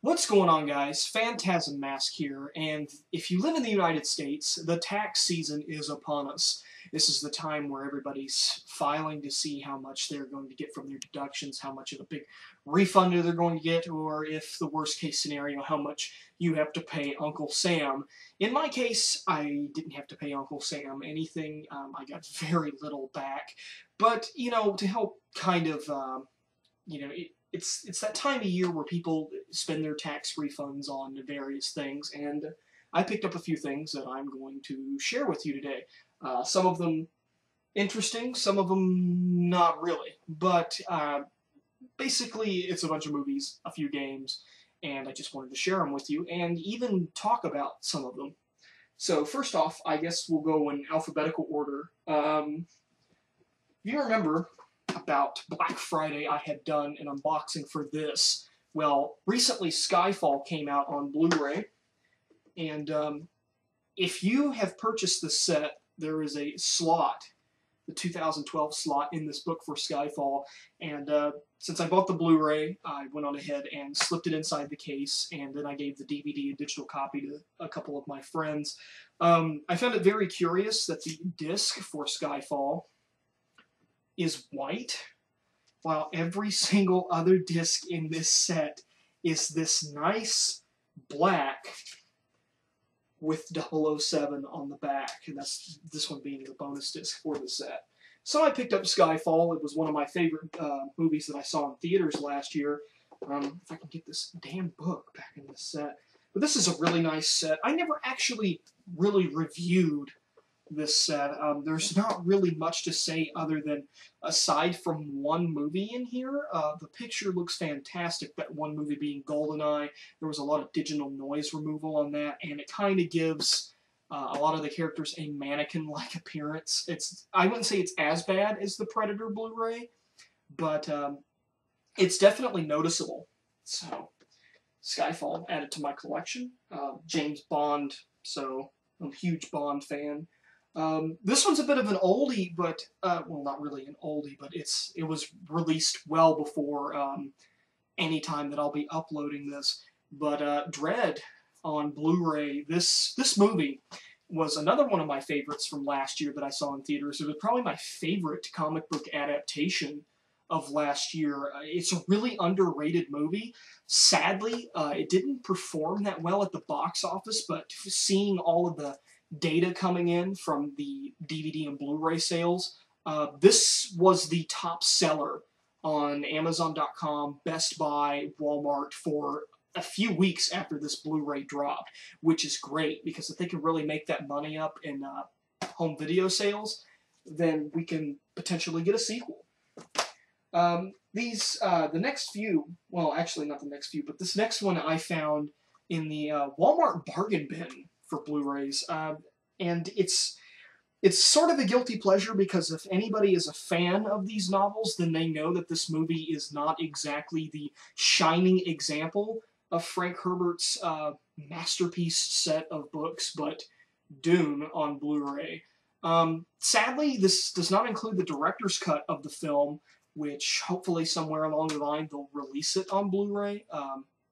What's going on, guys? Phantasm Mask here, and if you live in the United States, the tax season is upon us. This is the time where everybody's filing to see how much they're going to get from their deductions, how much of a big refund they're going to get, or if the worst case scenario, how much you have to pay Uncle Sam. In my case, I didn't have to pay Uncle Sam anything. I got very little back, but, you know, to help kind of, it's that time of year where people spend their tax refunds on various things, and I picked up a few things that I'm going to share with you today. Some of them interesting, some of them not really, but basically it's a bunch of movies, a few games, and I just wanted to share them with you and even talk about some of them. So first off, I guess we'll go in alphabetical order. If you remember, about Black Friday I had done an unboxing for this. Well, recently Skyfall came out on Blu-ray, and if you have purchased this set, there is a slot, the 2012 slot in this book for Skyfall, and since I bought the Blu-ray, I went on ahead and slipped it inside the case, and then I gave the DVD and digital copy to a couple of my friends. I found it very curious that the disc for Skyfall is white, while every single other disc in this set is this nice black with 007 on the back, and that's this one being the bonus disc for the set. So I picked up Skyfall. It was one of my favorite movies that I saw in theaters last year. If I can get this damn book back in the set. But this is a really nice set. I never actually really reviewed this set. There's not really much to say other than, aside from one movie in here, the picture looks fantastic, that one movie being GoldenEye. There was a lot of digital noise removal on that, and it kind of gives a lot of the characters a mannequin-like appearance. I wouldn't say it's as bad as the Predator Blu-ray, but it's definitely noticeable. So, Skyfall added to my collection. James Bond, so I'm a huge Bond fan. This one's a bit of an oldie, but, well, not really an oldie, but it was released well before any time that I'll be uploading this. But Dredd on Blu-ray, this movie was another one of my favorites from last year that I saw in theaters. It was probably my favorite comic book adaptation of last year. It's a really underrated movie. Sadly, it didn't perform that well at the box office, but seeing all of the data coming in from the DVD and Blu-ray sales, this was the top seller on Amazon.com, Best Buy, Walmart for a few weeks after this Blu-ray dropped, which is great, because if they can really make that money up in home video sales, then we can potentially get a sequel. The next few, well, actually not the next few, but this next one I found in the Walmart bargain bin for Blu-rays, and it's sort of a guilty pleasure, because if anybody is a fan of these novels, then they know that this movie is not exactly the shining example of Frank Herbert's masterpiece set of books, but Dune on Blu-ray. Sadly, this does not include the director's cut of the film, which hopefully somewhere along the line they'll release it on Blu-ray.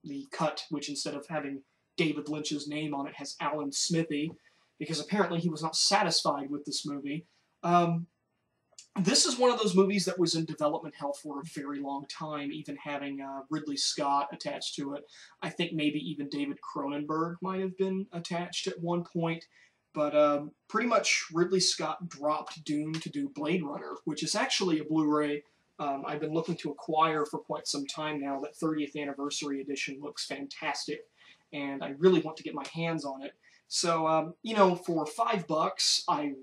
The cut, which instead of having David Lynch's name on it, has Alan Smithy, because apparently he was not satisfied with this movie. This is one of those movies that was in development hell for a very long time, even having Ridley Scott attached to it. I think maybe even David Cronenberg might have been attached at one point, but pretty much Ridley Scott dropped Dune to do Blade Runner, which is actually a Blu-ray I've been looking to acquire for quite some time now. That 30th anniversary edition looks fantastic, and I really want to get my hands on it. So, you know, for $5, I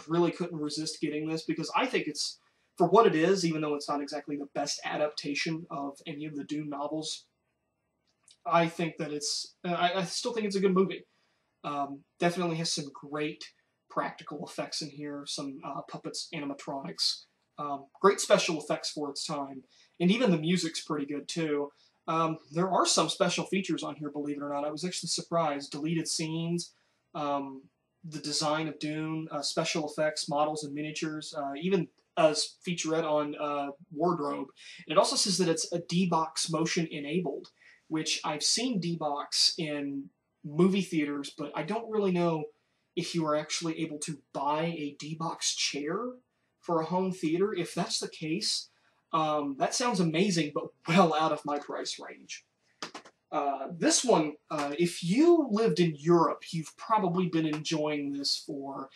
really couldn't resist getting this, because I think it's, for what it is, even though it's not exactly the best adaptation of any of the Dune novels, I think that I still think it's a good movie. Definitely has some great practical effects in here, some puppets, animatronics, great special effects for its time, and even the music's pretty good too. There are some special features on here, believe it or not. I was actually surprised. Deleted scenes, the design of Dune, special effects, models and miniatures, even a featurette on wardrobe. And it also says that it's a D-Box motion enabled. which I've seen D-Box in movie theaters, but I don't really know if you are actually able to buy a D-Box chair for a home theater. If that's the case, that sounds amazing, but well out of my price range. This one, if you lived in Europe, you've probably been enjoying this for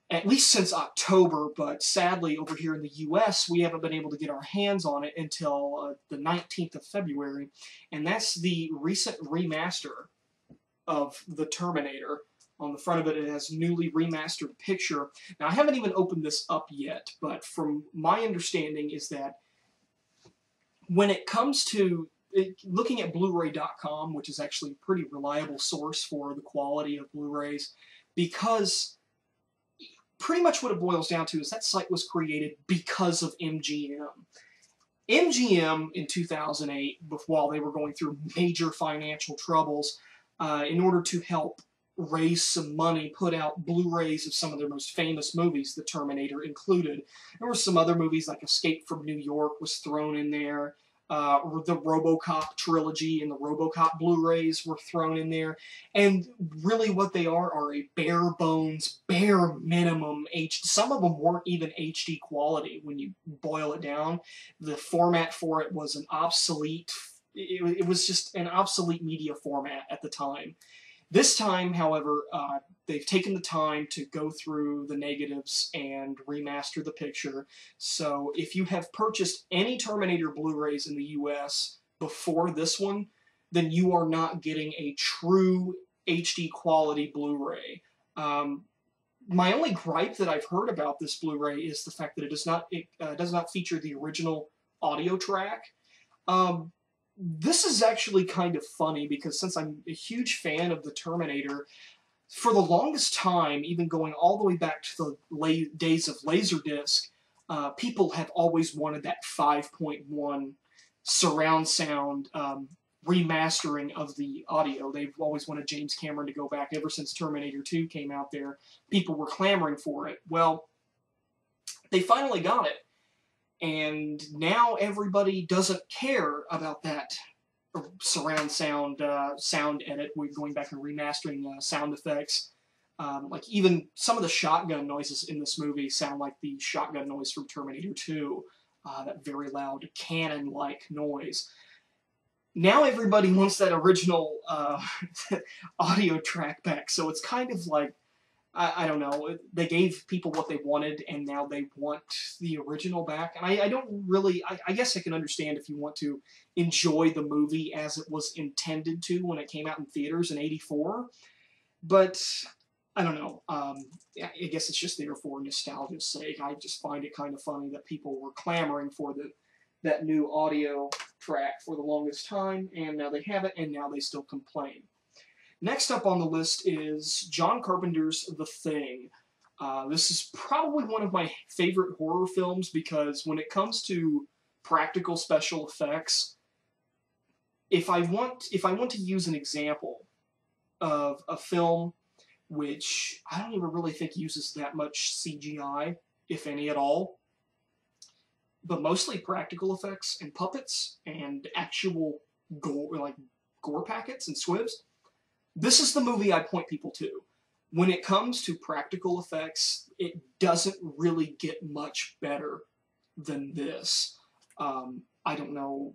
at least since October, but sadly over here in the US, we haven't been able to get our hands on it until the 19th of February, and that's the recent remaster of the Terminator. On the front of it, it has newly remastered picture. Now, I haven't even opened this up yet, but from my understanding is that when it comes to looking at Blu-ray.com, which is actually a pretty reliable source for the quality of Blu-rays, because pretty much what it boils down to is that site was created because of MGM. MGM in 2008, while they were going through major financial troubles, in order to help raise some money, put out Blu-rays of some of their most famous movies, The Terminator included. There were some other movies like Escape from New York was thrown in there. The RoboCop trilogy and the RoboCop Blu-rays were thrown in there. And really what they are a bare bones, bare minimum HD. Some of them weren't even HD quality when you boil it down. The format for it was an obsolete, it was just an obsolete media format at the time. This time, however, they've taken the time to go through the negatives and remaster the picture. So if you have purchased any Terminator Blu-rays in the US before this one, then you are not getting a true HD quality Blu-ray. My only gripe that I've heard about this Blu-ray is the fact that it does not feature the original audio track. This is actually kind of funny because since I'm a huge fan of the Terminator, for the longest time, even going all the way back to the days of Laserdisc, people have always wanted that 5.1 surround sound remastering of the audio. They've always wanted James Cameron to go back. Ever since Terminator 2 came out there, people were clamoring for it. Well, they finally got it. And now everybody doesn't care about that surround sound sound edit. We're going back and remastering sound effects. Like even some of the shotgun noises in this movie sound like the shotgun noise from Terminator 2. That very loud cannon-like noise. Now everybody wants that original audio track back, so it's kind of like, I don't know, they gave people what they wanted, and now they want the original back. And I don't really, I guess I can understand if you want to enjoy the movie as it was intended to when it came out in theaters in '84. But, I don't know, I guess it's just there for nostalgia's sake. I just find it kind of funny that people were clamoring for that new audio track for the longest time, and now they have it, and now they still complain. Next up on the list is John Carpenter's The Thing. This is probably one of my favorite horror films because when it comes to practical special effects, if I want to use an example of a film which I don't even really think uses that much CGI, if any at all, but mostly practical effects and puppets and actual gore packets and squibs, this is the movie I point people to. When it comes to practical effects, it doesn't really get much better than this. I don't know.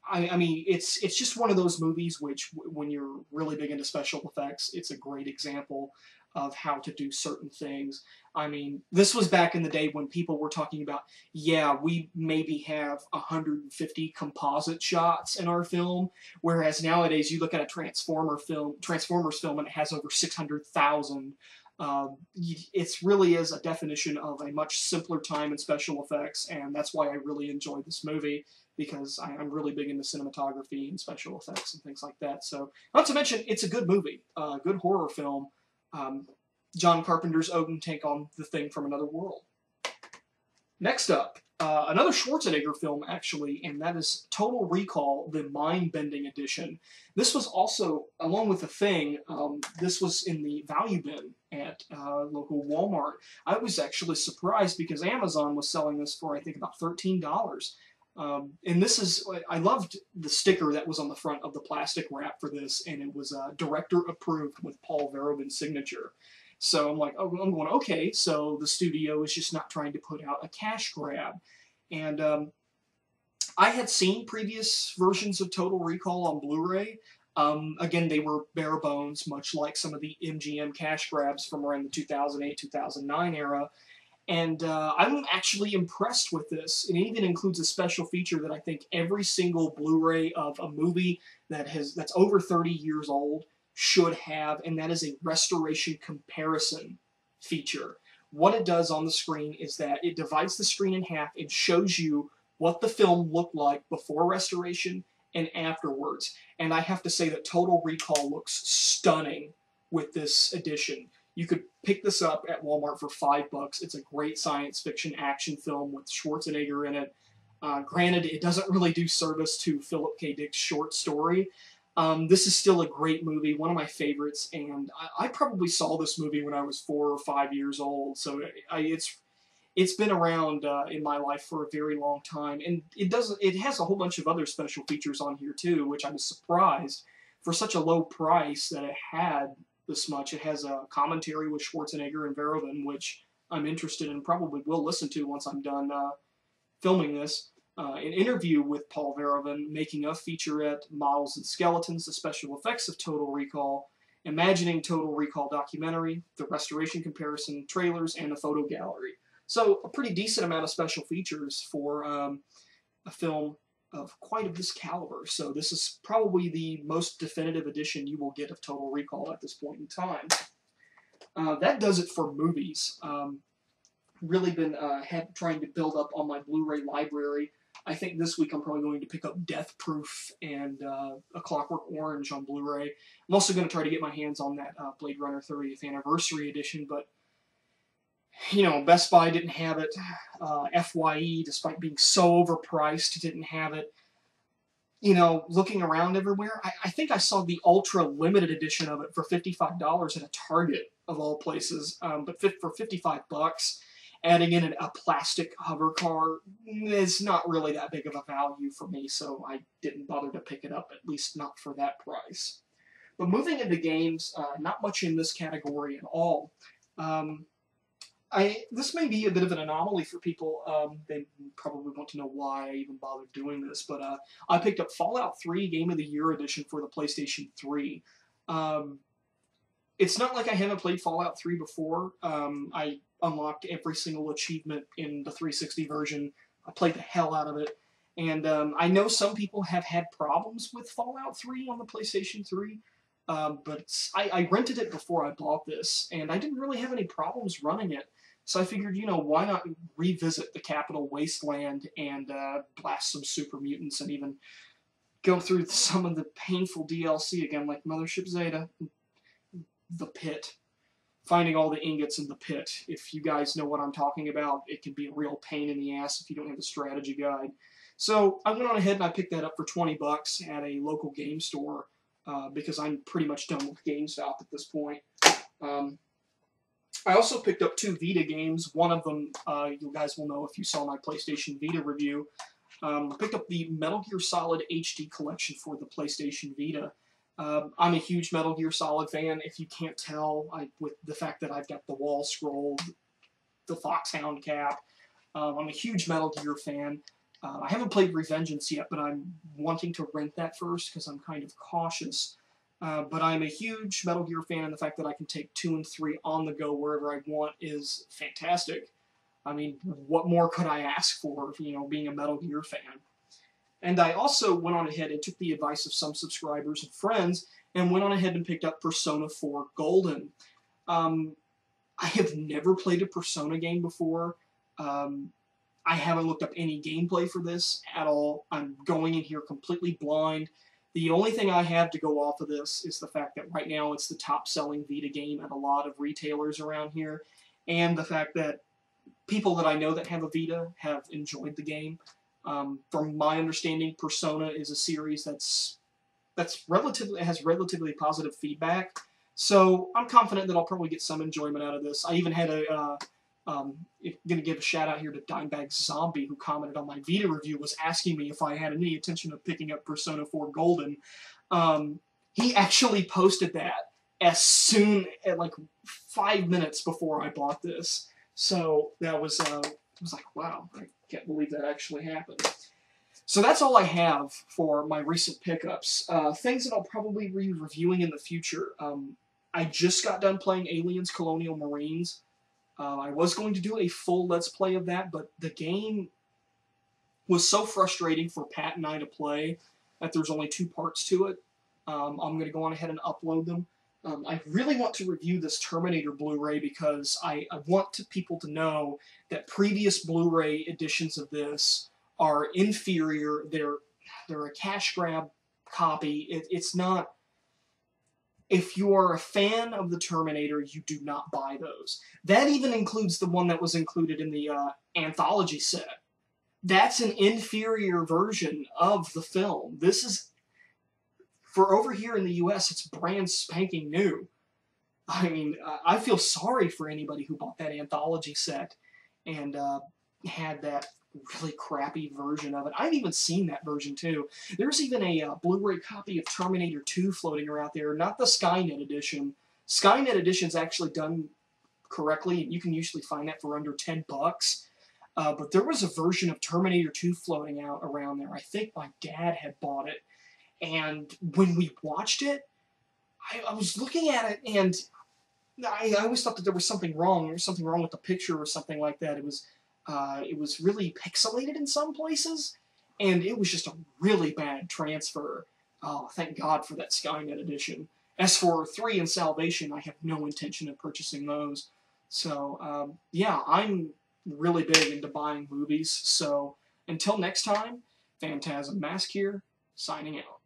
I mean, it's just one of those movies which, when you're really big into special effects, it's a great example of how to do certain things. I mean, this was back in the day when people were talking about, yeah, we maybe have 150 composite shots in our film, whereas nowadays you look at a Transformers film and it has over 600,000. It really is a definition of a much simpler time in special effects, and that's why I really enjoyed this movie, because I'm really big into cinematography and special effects and things like that. So, not to mention, it's a good movie, a good horror film. John Carpenter's own take on The Thing from Another World. Next up, another Schwarzenegger film, actually, and that is Total Recall, the Mind-Bending Edition. This was also, along with The Thing, this was in the value bin at local Walmart. I was actually surprised because Amazon was selling this for, I think, about $13. And this is, I loved the sticker that was on the front of the plastic wrap for this, and it was director approved with Paul Verhoeven's signature. So I'm like, oh, I'm going, okay, so the studio is just not trying to put out a cash grab. And I had seen previous versions of Total Recall on Blu-ray. Again, they were bare bones, much like some of the MGM cash grabs from around the 2008-2009 era. And I'm actually impressed with this. It even includes a special feature that I think every single Blu-ray of a movie that's over 30 years old should have, and that is a restoration comparison feature. What it does on the screen is that it divides the screen in half and shows you what the film looked like before restoration and afterwards. And I have to say that Total Recall looks stunning with this edition. You could pick this up at Walmart for $5. It's a great science fiction action film with Schwarzenegger in it. Granted, it doesn't really do service to Philip K. Dick's short story. This is still a great movie, one of my favorites, and I probably saw this movie when I was 4 or 5 years old, so it's been around in my life for a very long time, and it has a whole bunch of other special features on here too, which I was surprised for such a low price that it had this much. It has a commentary with Schwarzenegger and Verhoeven, which I'm interested in, probably will listen to once I'm done filming this. An interview with Paul Verhoeven, making of featurette, models and skeletons, the special effects of Total Recall, imagining Total Recall documentary, the restoration comparison trailers, and a photo gallery. So a pretty decent amount of special features for a film of quite this caliber. So this is probably the most definitive edition you will get of Total Recall at this point in time. That does it for movies. Really been trying to build up on my Blu-ray library. I think this week I'm probably going to pick up Death Proof and A Clockwork Orange on Blu-ray. I'm also going to try to get my hands on that Blade Runner 30th Anniversary Edition, but you know, Best Buy didn't have it. FYE, despite being so overpriced, didn't have it. You know, looking around everywhere, I think I saw the Ultra Limited Edition of it for $55 at a Target, of all places. But for $55, adding in a plastic hover car is not really that big of a value for me, so I didn't bother to pick it up, at least not for that price. But moving into games, not much in this category at all. This may be a bit of an anomaly for people. They probably want to know why I even bothered doing this, but I picked up Fallout 3 Game of the Year Edition for the PlayStation 3. It's not like I haven't played Fallout 3 before. I unlocked every single achievement in the 360 version. I played the hell out of it. And I know some people have had problems with Fallout 3 on the PlayStation 3. But I rented it before I bought this, and I didn't really have any problems running it. So I figured, you know, why not revisit the Capital Wasteland and blast some super mutants and even go through some of the painful DLC again, like Mothership Zeta, the pit. Finding all the ingots in the pit. If you guys know what I'm talking about, it can be a real pain in the ass if you don't have a strategy guide. So I went on ahead and I picked that up for $20 at a local game store. Because I'm pretty much done with GameStop at this point. I also picked up 2 Vita games. One of them, you guys will know if you saw my PlayStation Vita review. I picked up the Metal Gear Solid HD collection for the PlayStation Vita. I'm a huge Metal Gear Solid fan. If you can't tell, with the fact that I've got the wall scroll, the Foxhound cap, I'm a huge Metal Gear fan. I haven't played Revengeance yet, but I'm wanting to rent that first because I'm kind of cautious. But I'm a huge Metal Gear fan, and the fact that I can take 2 and 3 on the go wherever I want is fantastic. I mean, what more could I ask for, you know, being a Metal Gear fan? And I also went on ahead and took the advice of some subscribers and friends and went on ahead and picked up Persona 4 Golden. I have never played a Persona game before. I haven't looked up any gameplay for this at all. I'm going in here completely blind. The only thing I have to go off of this is the fact that right now it's the top-selling Vita game at a lot of retailers around here, and the fact that people that I know that have a Vita have enjoyed the game. From my understanding, Persona is a series has relatively positive feedback, so I'm confident that I'll probably get some enjoyment out of this. I even had a Going to give a shout out here to Dimebag Zombie, who commented on my Vita review, was asking me if I had any intention of picking up Persona 4 Golden. He actually posted that as soon as, like, 5 minutes before I bought this. So that was, I was like, wow, I can't believe that actually happened. So that's all I have for my recent pickups. Things that I'll probably be reviewing in the future. I just got done playing Aliens Colonial Marines. I was going to do a full Let's Play of that, but the game was so frustrating for Pat and I to play that there's only 2 parts to it. I'm going to go on ahead and upload them. I really want to review this Terminator Blu-ray because I want people to know that previous Blu-ray editions of this are inferior. They're a cash grab copy. It's not... If you are a fan of the Terminator, you do not buy those. That even includes the one that was included in the anthology set. That's an inferior version of the film. This is, for over here in the US, it's brand spanking new. I mean, I feel sorry for anybody who bought that anthology set and had that really crappy version of it. I've even seen that version too. There's even a Blu-ray copy of Terminator 2 floating around there, not the Skynet edition. Skynet edition's actually done correctly, and you can usually find that for under $10. But there was a version of Terminator 2 floating out around there. I think my dad had bought it, and when we watched it, I was looking at it, and I always thought that there was something wrong. There was something wrong with the picture or something like that. It was really pixelated in some places, and it was just a really bad transfer. Oh, thank God for that Skynet edition. As for 3 and Salvation, I have no intention of purchasing those. So, yeah, I'm really big into buying movies. So, until next time, Phantasm Mask here, signing out.